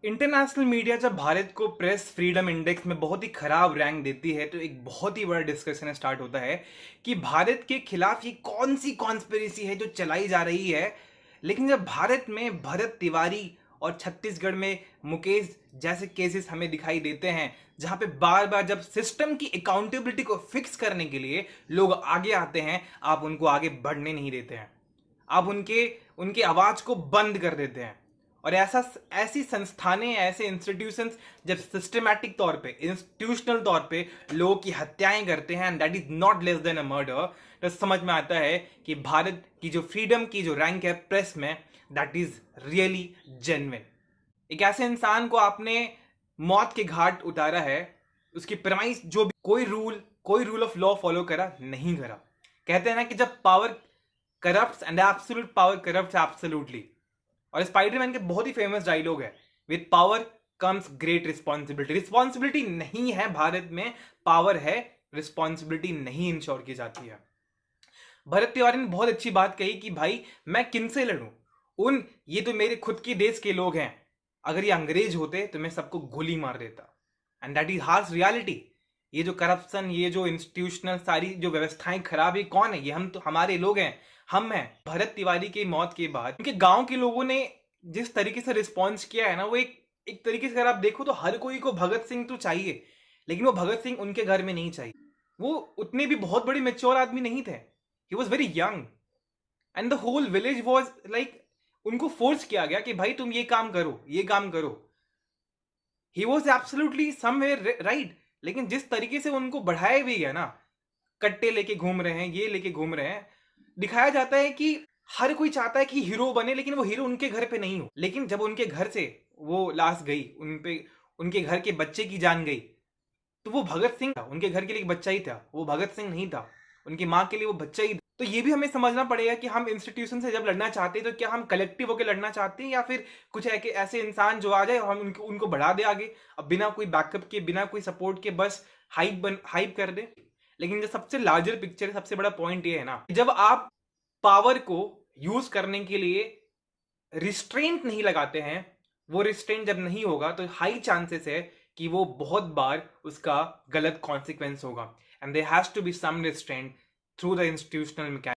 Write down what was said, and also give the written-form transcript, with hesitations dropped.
International media जब भारत को press freedom index में बहुत ही खराब रैंक देती है तो एक बहुत ही बड़ा डिस्कशन स्टार्ट होता है कि भारत के खिलाफ ये कौन सी कॉन्स्पिरेसी है जो चलाई जा रही है। लेकिन जब भारत में भरत तिवारी और छत्तीसगढ़ में मुकेश जैसे केसेस हमें दिखाई देते हैं, जहां पे बार बार जब सिस्टम की अकाउंटेबिलिटी को फिक्स करने के लिए लोग आगे आते हैं, आप उनको आगे बढ़ने नहीं देते हैं। आप उनके उनकी आवाज को बंद कर देते हैं। और ऐसी संस्थानें, ऐसे इंस्टीट्यूशंस जब सिस्टमैटिक तौर पे, इंस्टीट्यूशनल तौर पे लोगों की हत्याएं करते हैं, and that is not less than a murder, तो समझ में आता है कि भारत की जो फ्रीडम की जो रैंक है प्रेस में, दैट इज रियली जेन्युइन। एक ऐसे इंसान को आपने मौत के घाट उतारा है, उसकी प्रमाइस जो भी कोई रूल ऑफ लॉ फॉलो करा नहीं करा। कहते हैं ना कि जब power corrupts and absolute power corrupts absolutely. और स्पाइडरमैन के बहुत ही फेमस डायलॉग है, with power comes great responsibility. Responsibility नहीं है भारत में, पावर है, रिस्पॉन्सिबिलिटी नहीं इंश्योर की जाती है। भरत तिवारी ने बहुत अच्छी बात कही कि भाई मैं किन से लड़ूं, ये तो मेरे खुद के देश के लोग हैं। अगर ये अंग्रेज होते तो मैं सबको गोली मार देता। And that is harsh reality. ये जो करप्शन, ये जो इंस्टीट्यूशनल सारी जो व्यवस्थाएं खराब है, कौन है ये? हम तो, हमारे लोग हैं, हम हैं। भरत तिवारी की मौत के बाद उनके गांव के लोगों ने जिस तरीके से रिस्पॉन्स किया है ना, वो एक तरीके से अगर आप देखो तो हर कोई को भगत सिंह तो चाहिए, लेकिन वो भगत सिंह उनके घर में नहीं चाहिए। वो उतने भी बहुत बड़े मेच्योर आदमी नहीं थे। He was very young and the whole village was like, उनको फोर्स किया गया कि भाई तुम ये काम करो, ये काम करो। He was absolutely somewhere right. लेकिन जिस तरीके से उनको बढ़ाया भी गया ना, कट्टे लेके घूम रहे हैं, ये लेके घूम रहे हैं, दिखाया जाता है कि हर कोई चाहता है कि हीरो बने, लेकिन वो हीरो उनके घर पे नहीं हो। लेकिन जब उनके घर से वो लाश गई, उनके घर के बच्चे की जान गई, तो वो भगत सिंह था, उनके घर के लिए एक बच्चा ही था, वो भगत सिंह नहीं था। उनकी माँ के लिए वो बच्चा ही था। तो ये भी हमें समझना पड़ेगा कि हम इंस्टीट्यूशन से जब लड़ना चाहते हैं तो क्या हम कलेक्टिव होकर लड़ना चाहते हैं, या फिर कुछ ऐसे इंसान जो आ जाए और हम उनको बढ़ा दे आगे, अब बिना कोई बैकअप के, बिना कोई सपोर्ट के, बस हाइप कर दे। लेकिन जो सबसे लार्जर पिक्चर है, सबसे बड़ा पॉइंट ये है ना, जब आप पावर को यूज करने के लिए रिस्ट्रेंट नहीं लगाते हैं, वो रिस्ट्रेंट जब नहीं होगा तो हाई चांसेस है कि वो बहुत बार उसका गलत कॉन्सिक्वेंस होगा। And there has to be some restraint through the institutional mechanism.